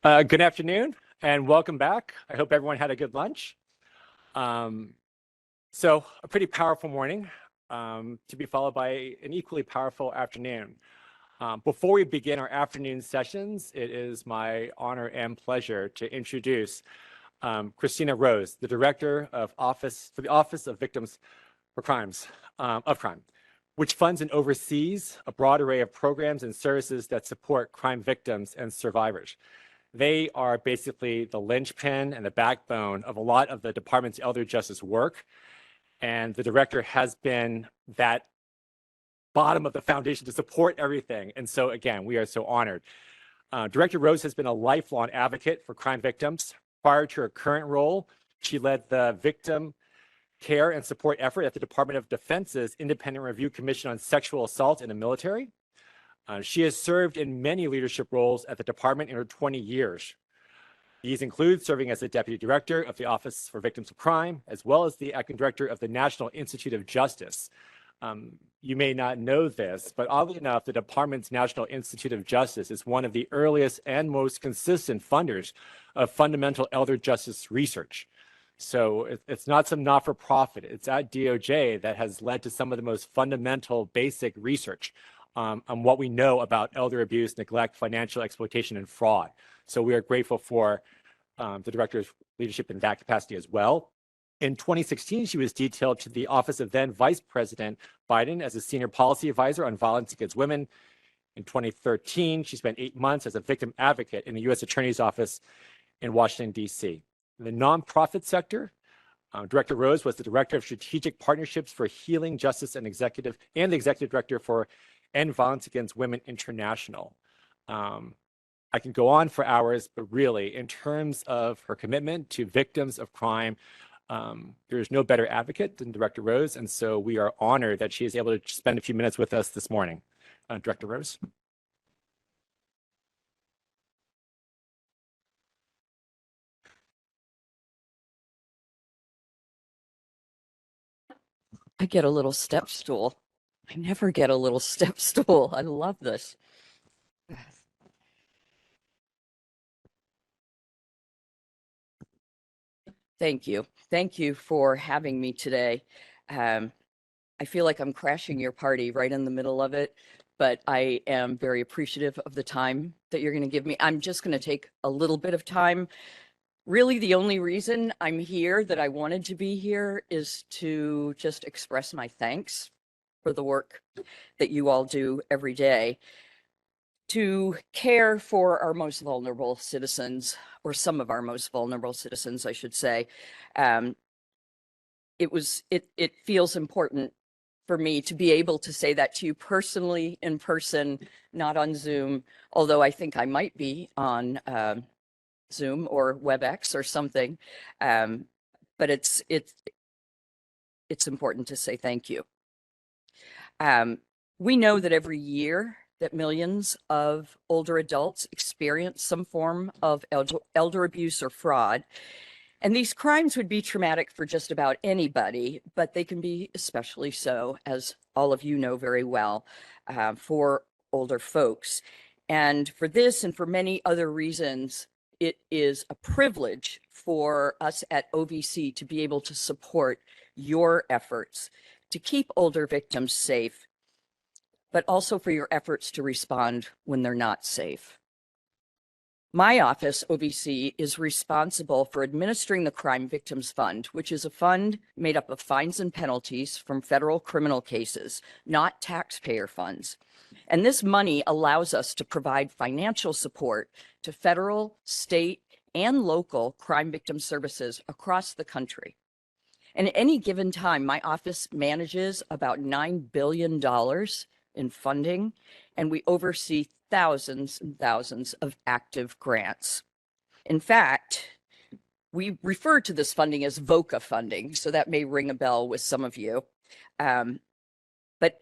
Good afternoon and welcome back. I hope everyone had a good lunch. So a pretty powerful morning to be followed by an equally powerful afternoon. Before we begin our afternoon sessions, it is my honor and pleasure to introduce Kristina Rose, the Director of the Office of Victims of Crime, which funds and oversees a broad array of programs and services that support crime victims and survivors. They are basically the linchpin and the backbone of a lot of the department's elder justice work. And the director has been that bottom of the foundation to support everything. And so again, we are so honored. Director Rose has been a lifelong advocate for crime victims. Prior to her current role, she led the Victim Care and Support effort at the Department of Defense's Independent Review Commission on Sexual Assault in the Military. She has served in many leadership roles at the department in her 20 years. These include serving as the Deputy Director of the Office for Victims of Crime, as well as the Acting Director of the National Institute of Justice. You may not know this, but oddly enough, the department's National Institute of Justice is one of the earliest and most consistent funders of fundamental elder justice research. So it's not some not-for-profit. It's at DOJ that has led to some of the most fundamental basic research on what we know about elder abuse, neglect, financial exploitation, and fraud. So we are grateful for the director's leadership in that capacity as well. In 2016, she was detailed to the office of then Vice President Biden as a senior policy advisor on violence against women. In 2013, she spent 8 months as a victim advocate in the U.S. Attorney's Office in Washington, D.C. In the nonprofit sector, Director Rose was the Director of Strategic Partnerships for Healing, Justice, and the Executive Director for End Violence Against Women International. I can go on for hours, but really, in terms of her commitment to victims of crime, there is no better advocate than Director Rose, and so we are honored that she is able to spend a few minutes with us this morning. Director Rose. I get a little step stool. I never get a little step stool. I love this. Thank you. Thank you for having me today. I feel like I'm crashing your party right in the middle of it, but I am very appreciative of the time that you're going to give me. I'm just going to take a little bit of time. Really, the only reason I'm here, that I wanted to be here, is to just express my thanks for the work that you all do every day to care for our most vulnerable citizens, or some of our most vulnerable citizens, I should say. It feels important for me to be able to say that to you personally, in person, not on Zoom, although I think I might be on Zoom or WebEx or something, but it's important to say thank you. We know that every year that millions of older adults experience some form of elder abuse or fraud, and these crimes would be traumatic for just about anybody, but they can be especially so, as all of you know very well, for older folks. And for this and for many other reasons, it is a privilege for us at OVC to be able to support your efforts to keep older victims safe, but also for your efforts to respond when they're not safe. My office, OVC, is responsible for administering the Crime Victims Fund, which is a fund made up of fines and penalties from federal criminal cases, not taxpayer funds. And this money allows us to provide financial support to federal, state, and local crime victim services across the country. And at any given time, my office manages about $9 billion in funding, and we oversee thousands and thousands of active grants. In fact, we refer to this funding as VOCA funding, so that may ring a bell with some of you. But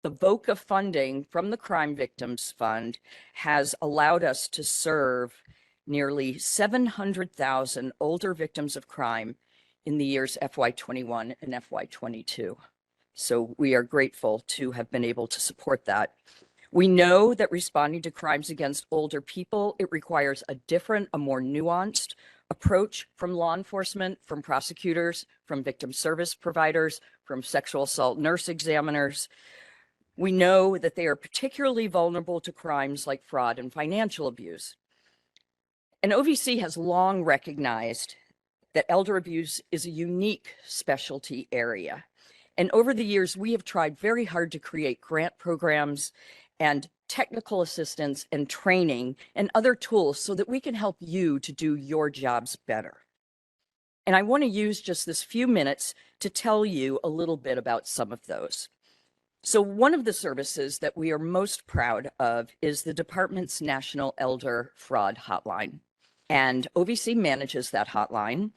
the VOCA funding from the Crime Victims Fund has allowed us to serve nearly 700,000 older victims of crime in the years FY21 and FY22. So we are grateful to have been able to support that. We know that responding to crimes against older people, it requires a different, a more nuanced approach from law enforcement, from prosecutors, from victim service providers, from sexual assault nurse examiners. We know that they are particularly vulnerable to crimes like fraud and financial abuse. And OVC has long recognized that elder abuse is a unique specialty area. And over the years, we have tried very hard to create grant programs and technical assistance and training and other tools so that we can help you to do your jobs better. And I want to use just this few minutes to tell you a little bit about some of those. So one of the services that we are most proud of is the department's National Elder Fraud Hotline. And OVC manages that hotline.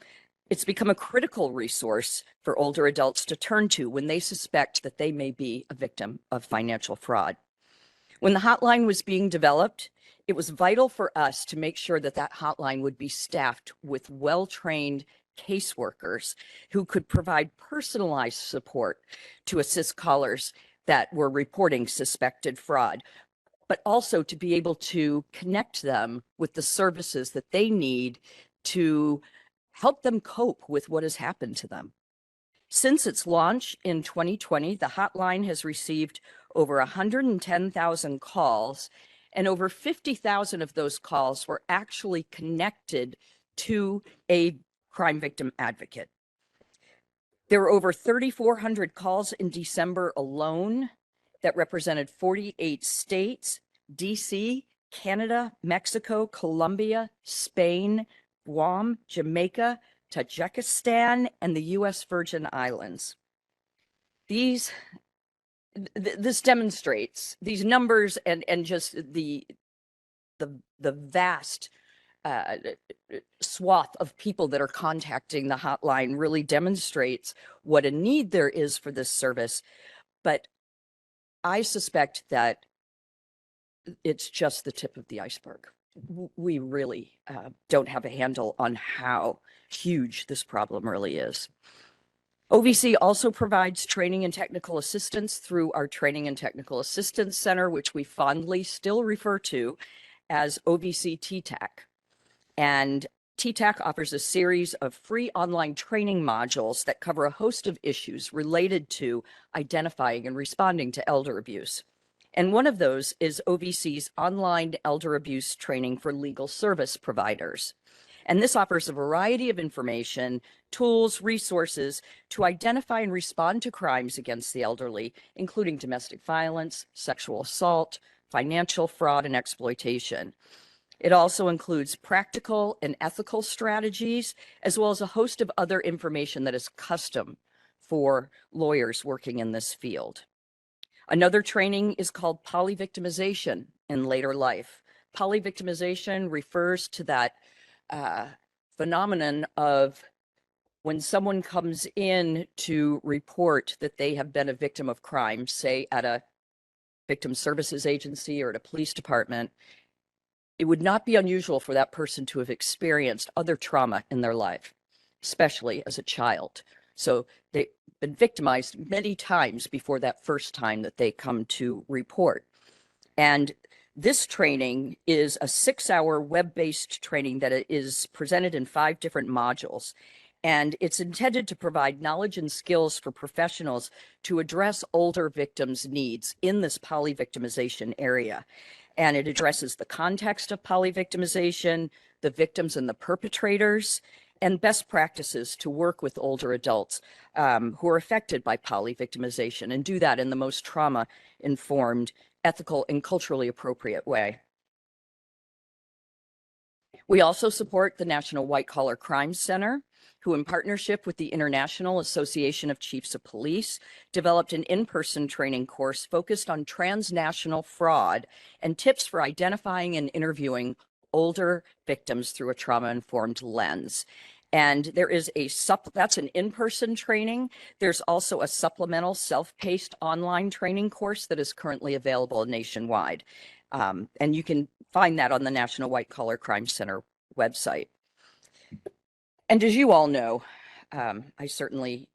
It's become a critical resource for older adults to turn to when they suspect that they may be a victim of financial fraud. When the hotline was being developed, it was vital for us to make sure that that hotline would be staffed with well-trained caseworkers who could provide personalized support to assist callers that were reporting suspected fraud, but also to be able to connect them with the services that they need to help them cope with what has happened to them. Since its launch in 2020, the hotline has received over 110,000 calls, and over 50,000 of those calls were actually connected to a crime victim advocate. There were over 3,400 calls in December alone that represented 48 states, DC, Canada, Mexico, Colombia, Spain, Guam, Jamaica, Tajikistan, and the US Virgin Islands. This demonstrates these numbers and just the vast swath of people that are contacting the hotline really demonstrates what a need there is for this service. But I suspect that it's just the tip of the iceberg. We really don't have a handle on how huge this problem really is. OVC also provides training and technical assistance through our Training and Technical Assistance Center, which we fondly still refer to as OVC TTAC. And TTAC offers a series of free online training modules that cover a host of issues related to identifying and responding to elder abuse. And one of those is OVC's online elder abuse training for legal service providers. And this offers a variety of information, tools, resources to identify and respond to crimes against the elderly, including domestic violence, sexual assault, financial fraud, and exploitation. It also includes practical and ethical strategies, as well as a host of other information that is custom for lawyers working in this field. Another training is called polyvictimization in later life. Polyvictimization refers to that phenomenon of when someone comes in to report that they have been a victim of crime, say at a victim services agency or at a police department, it would not be unusual for that person to have experienced other trauma in their life, especially as a child. So they've been victimized many times before that first time that they come to report. And this training is a 6-hour web-based training that is presented in 5 different modules. And it's intended to provide knowledge and skills for professionals to address older victims' needs in this polyvictimization area. And it addresses the context of polyvictimization, the victims and the perpetrators, and best practices to work with older adults who are affected by polyvictimization and do that in the most trauma-informed, ethical, and culturally appropriate way. We also support the National White Collar Crime Center, who in partnership with the International Association of Chiefs of Police developed an in-person training course focused on transnational fraud and tips for identifying and interviewing older victims through a trauma-informed lens. And there is that's an in-person training. There's also a supplemental self-paced online training course that is currently available nationwide. And you can find that on the National White Collar Crime Center website. And as you all know, I certainly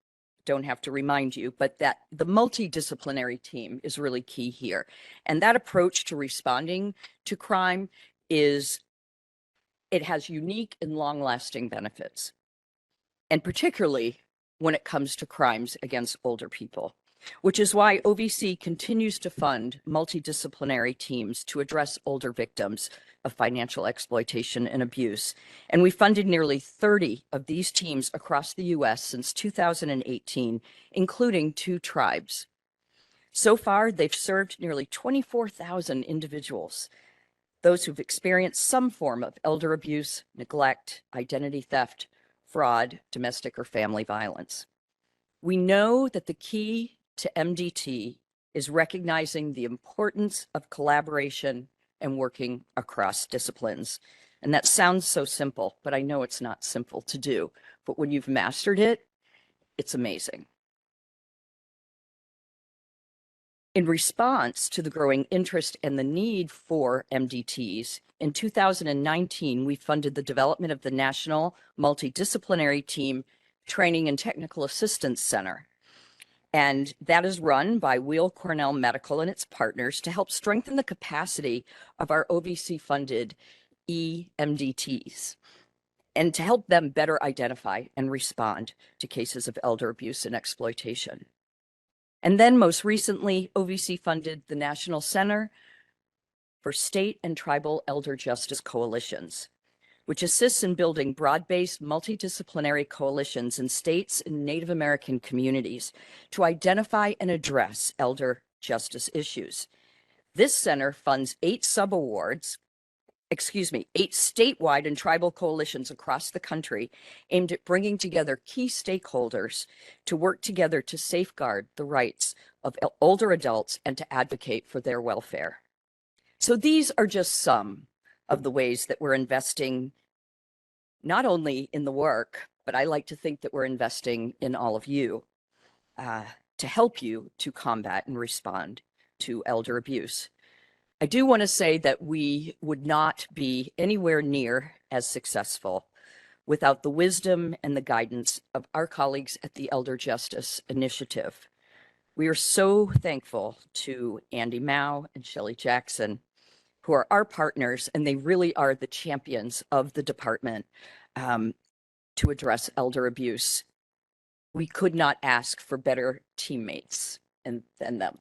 don't have to remind you, but that the multidisciplinary team is really key here. And that approach to responding to crime it has unique and long-lasting benefits, and particularly when it comes to crimes against older people, which is why OVC continues to fund multidisciplinary teams to address older victims of financial exploitation and abuse. And we funded nearly 30 of these teams across the US since 2018, including 2 tribes. So far, they've served nearly 24,000 individuals, those who've experienced some form of elder abuse, neglect, identity theft, fraud, domestic or family violence. We know that the key to MDT is recognizing the importance of collaboration and working across disciplines. And that sounds so simple, but I know it's not simple to do. But when you've mastered it, it's amazing. In response to the growing interest and the need for MDTs, in 2019, we funded the development of the National Multidisciplinary Team Training and Technical Assistance Center. And that is run by Weill Cornell Medical and its partners to help strengthen the capacity of our OVC-funded EMDTs and to help them better identify and respond to cases of elder abuse and exploitation. And then most recently, OVC funded the National Center for State and Tribal Elder Justice Coalitions, which assists in building broad-based multidisciplinary coalitions in states and Native American communities to identify and address elder justice issues. This center funds 8 statewide and tribal coalitions across the country aimed at bringing together key stakeholders to work together to safeguard the rights of older adults and to advocate for their welfare. So these are just some of the ways that we're investing not only in the work, but I like to think that we're investing in all of you to help you to combat and respond to elder abuse. I do want to say that we would not be anywhere near as successful without the wisdom and the guidance of our colleagues at the Elder Justice Initiative. We are so thankful to Andy Mao and Shelley Jackson, who are our partners, and they really are the champions of the department to address elder abuse. We could not ask for better teammates than them.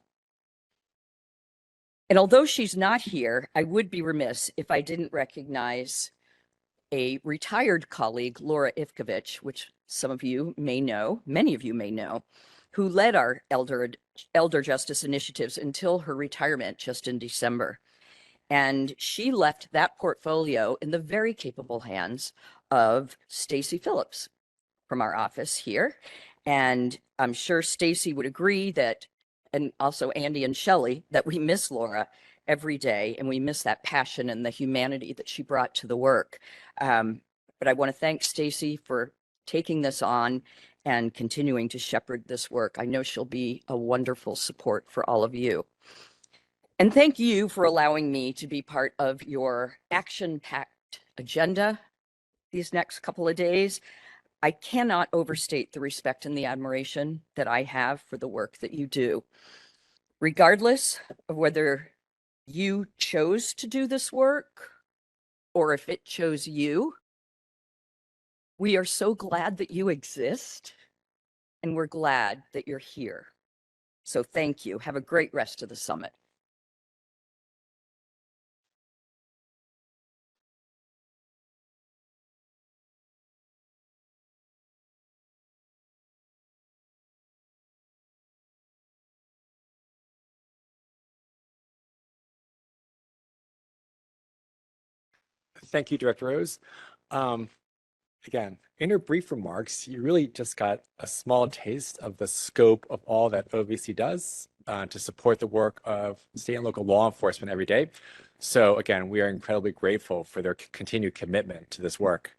And although she's not here, I would be remiss if I didn't recognize a retired colleague, Laura Ivkovich, which some of you may know, many of you may know, who led our elder justice initiatives until her retirement just in December. And she left that portfolio in the very capable hands of Stacy Phillips from our office here. And I'm sure Stacy would agree that, and also Andy and Shelley, that we miss Laura every day, and we miss that passion and the humanity that she brought to the work. But I want to thank Stacy for taking this on and continuing to shepherd this work. I know she'll be a wonderful support for all of you. And thank you for allowing me to be part of your action-packed agenda these next couple of days. I cannot overstate the respect and the admiration that I have for the work that you do. Regardless of whether you chose to do this work or if it chose you, we are so glad that you exist, and we're glad that you're here. So thank you. Have a great rest of the summit. Thank you, Director Rose. Again, in your brief remarks, you really just got a small taste of the scope of all that OVC does to support the work of state and local law enforcement every day. So again, we are incredibly grateful for their continued commitment to this work.